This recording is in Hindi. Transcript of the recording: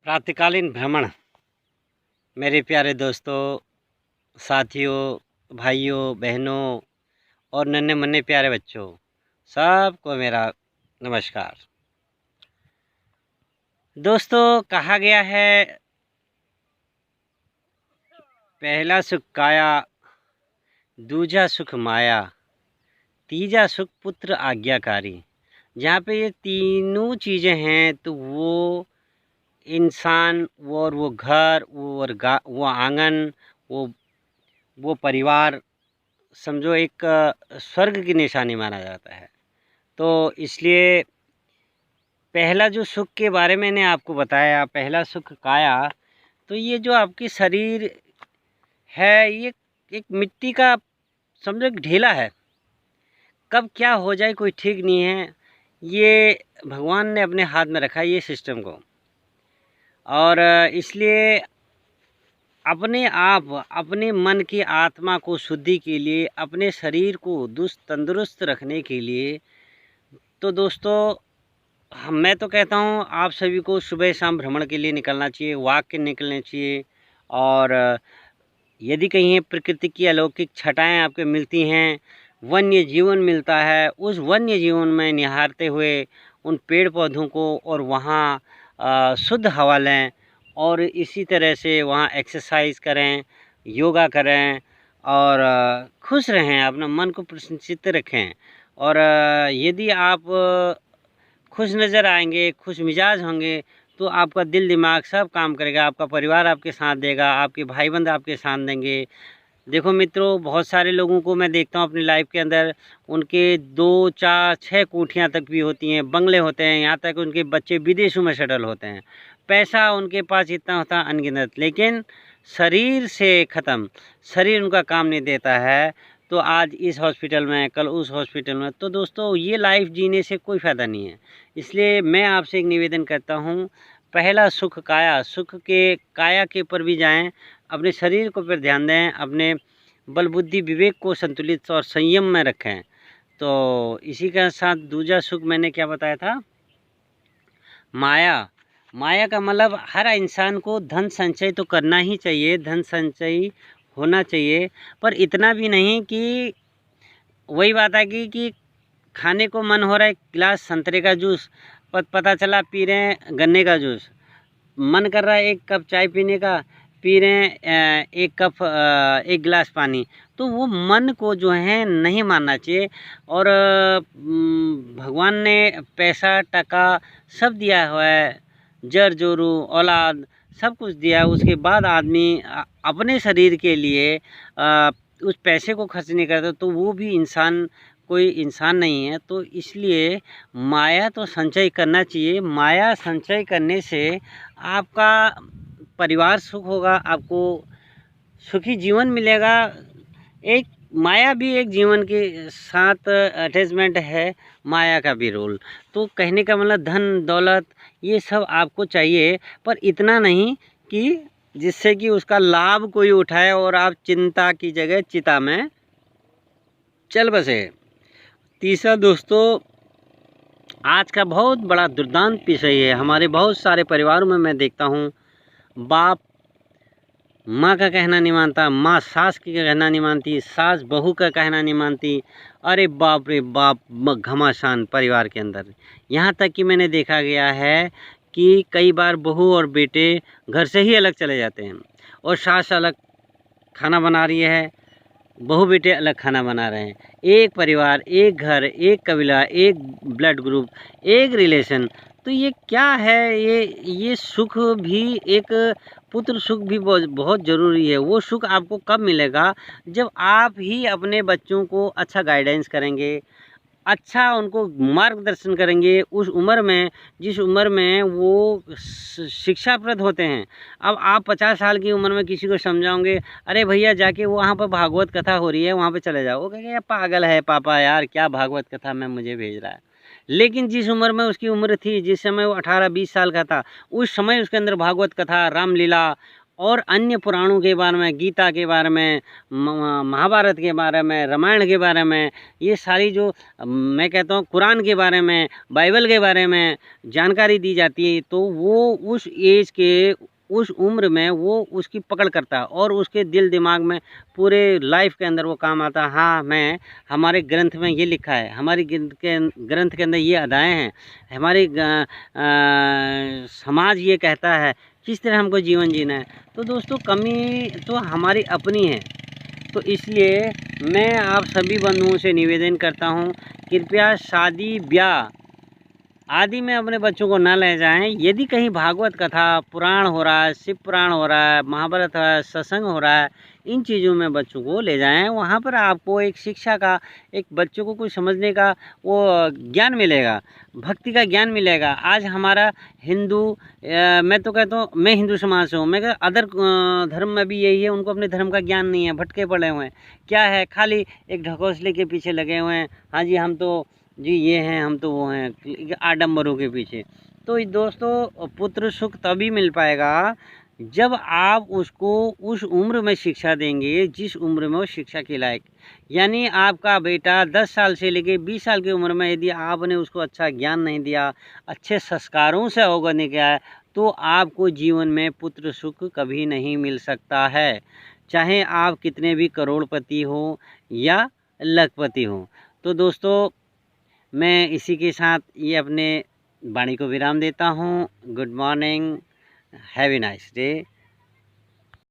प्रातःकालीन भ्रमण। मेरे प्यारे दोस्तों, साथियों, भाइयों, बहनों और नन्हे मुन्ने प्यारे बच्चों, सबको मेरा नमस्कार। दोस्तों, कहा गया है पहला सुख काया, दूजा सुख माया, तीजा सुख पुत्र आज्ञाकारी। जहाँ पे ये तीनों चीज़ें हैं तो वो इंसान वो घर वो आंगन, वो परिवार समझो एक स्वर्ग की निशानी माना जाता है। तो इसलिए पहला जो सुख के बारे में मैंने आपको बताया, पहला सुख काया, तो ये जो आपकी शरीर है ये एक मिट्टी का समझो एक ढेला है। कब क्या हो जाए कोई ठीक नहीं है। ये भगवान ने अपने हाथ में रखा है ये सिस्टम को। और इसलिए अपने आप अपने मन की आत्मा को शुद्धि के लिए, अपने शरीर को तंदुरुस्त रखने के लिए, तो दोस्तों मैं तो कहता हूँ आप सभी को सुबह शाम भ्रमण के लिए निकलना चाहिए, वॉक के निकलना चाहिए। और यदि कहीं प्रकृति की अलौकिक छटाएं आपको मिलती हैं, वन्य जीवन मिलता है, उस वन्य जीवन में निहारते हुए उन पेड़ पौधों को और वहाँ शुद्ध हवा लें और इसी तरह से वहाँ एक्सरसाइज करें, योगा करें और खुश रहें, अपना मन को प्रसन्नचित्त रखें। और यदि आप खुश नज़र आएंगे, खुश मिजाज होंगे, तो आपका दिल दिमाग सब काम करेगा, आपका परिवार आपके साथ देगा, आपके भाई बंद आपके साथ देंगे। देखो मित्रों, बहुत सारे लोगों को मैं देखता हूँ अपनी लाइफ के अंदर, उनके 2, 4, 6 कोठियाँ तक भी होती हैं, बंगले होते हैं, यहाँ तक उनके बच्चे विदेशों में सेटल होते हैं, पैसा उनके पास इतना होता है अनगिनत, लेकिन शरीर से ख़त्म, शरीर उनका काम नहीं देता है। तो आज इस हॉस्पिटल में, कल उस हॉस्पिटल में। तो दोस्तों ये लाइफ जीने से कोई फ़ायदा नहीं है। इसलिए मैं आपसे एक निवेदन करता हूँ, पहला सुख काया, सुख के काया के ऊपर भी जाएं, अपने शरीर को पर ध्यान दें, अपने बल बुद्धि विवेक को संतुलित और संयम में रखें। तो इसी के साथ दूजा सुख मैंने क्या बताया था, माया। माया का मतलब हर इंसान को धन संचय तो करना ही चाहिए, धन संचय होना चाहिए, पर इतना भी नहीं कि वही बात है कि खाने को मन हो रहा है गिलास संतरे का जूस, पता चला पी रहे हैं गन्ने का जूस। मन कर रहा है एक कप चाय पीने का, पी रहे हैं एक गिलास पानी। तो वो मन को जो है नहीं मानना चाहिए। और भगवान ने पैसा टका सब दिया हुआ है, जर जोरू औलाद सब कुछ दिया है, उसके बाद आदमी अपने शरीर के लिए उस पैसे को खर्च नहीं करता, तो वो भी इंसान कोई इंसान नहीं है। तो इसलिए माया तो संचय करना चाहिए। माया संचय करने से आपका परिवार सुख होगा, आपको सुखी जीवन मिलेगा। एक माया भी एक जीवन के साथ अटैचमेंट है, माया का भी रोल। तो कहने का मतलब धन दौलत ये सब आपको चाहिए, पर इतना नहीं कि जिससे कि उसका लाभ कोई उठाए और आप चिंता की जगह चिता में चल बसे। तीसरा दोस्तों, आज का बहुत बड़ा दुर्दांत विषय है। हमारे बहुत सारे परिवारों में मैं देखता हूँ, बाप माँ का कहना नहीं मानता, माँ सास की कहना नहीं मानती, सास बहू का कहना नहीं मानती। अरे बाप रे बाप, घमासान परिवार के अंदर। यहाँ तक कि मैंने देखा गया है कि कई बार बहू और बेटे घर से ही अलग चले जाते हैं और सास अलग खाना बना रही है, बहू बेटे अलग खाना बना रहे हैं। एक परिवार, एक घर, एक कबीला, एक ब्लड ग्रुप, एक रिलेशन। तो ये क्या है? ये सुख भी एक पुत्र सुख भी बहुत ज़रूरी है। वो सुख आपको कब मिलेगा? जब आप ही अपने बच्चों को अच्छा गाइडेंस करेंगे, अच्छा उनको मार्गदर्शन करेंगे उस उम्र में, जिस उम्र में वो शिक्षाप्रद होते हैं। अब आप 50 साल की उम्र में किसी को समझाओगे, अरे भैया जाके वहाँ पर भागवत कथा हो रही है वहाँ पे चले जाओ, वो कहेंगे पागल है पापा, यार क्या भागवत कथा में मुझे भेज रहा है। लेकिन जिस उम्र में उसकी उम्र थी, जिस समय वो 18-20 साल का था, उस समय उसके अंदर भागवत कथा, रामलीला और अन्य पुराणों के बारे में, गीता के बारे में, महाभारत के बारे में, रामायण के बारे में, ये सारी जो मैं कहता हूँ कुरान के बारे में, बाइबल के बारे में जानकारी दी जाती है, तो वो उस एज के, उस उम्र में वो उसकी पकड़ करता है और उसके दिल दिमाग में पूरे लाइफ के अंदर वो काम आता है। हाँ, मैं हमारे ग्रंथ में ये लिखा है, हमारी ग्रंथ के अंदर ये अध्याय हैं, हमारे समाज ये कहता है, किस तरह हमको जीवन जीना है। तो दोस्तों कमी तो हमारी अपनी है। तो इसलिए मैं आप सभी बंधुओं से निवेदन करता हूँ, कृपया शादी ब्याह आदि में अपने बच्चों को न ले जाएं। यदि कहीं भागवत कथा, पुराण हो रहा है, शिव पुराण हो रहा है, महाभारत है, सत्संग हो रहा है, इन चीज़ों में बच्चों को ले जाएं। वहाँ पर आपको एक शिक्षा का, एक बच्चों को कुछ समझने का वो ज्ञान मिलेगा, भक्ति का ज्ञान मिलेगा। आज हमारा हिंदू, मैं तो कहता हूँ, मैं हिंदू समाज से हूँ, मैं कहता अदर धर्म में भी यही है, उनको अपने धर्म का ज्ञान नहीं है, भटके पड़े हुए हैं। क्या है, खाली एक ढकोसले के पीछे लगे हुए हैं। हाँ जी, हम तो जी ये हैं, हम तो वो हैं, आडंबरों के पीछे। तो दोस्तों पुत्र सुख तभी मिल पाएगा जब आप उसको उस उम्र में शिक्षा देंगे जिस उम्र में वो शिक्षा के लायक। यानी आपका बेटा 10 साल से लेके 20 साल की उम्र में यदि आपने उसको अच्छा ज्ञान नहीं दिया, अच्छे संस्कारों से अवगत नहीं किया है, तो आपको जीवन में पुत्र सुख कभी नहीं मिल सकता है, चाहे आप कितने भी करोड़पति हो या लखपति हो। तो दोस्तों मैं इसी के साथ ये अपने वाणी को विराम देता हूँ। Good morning, have a nice day.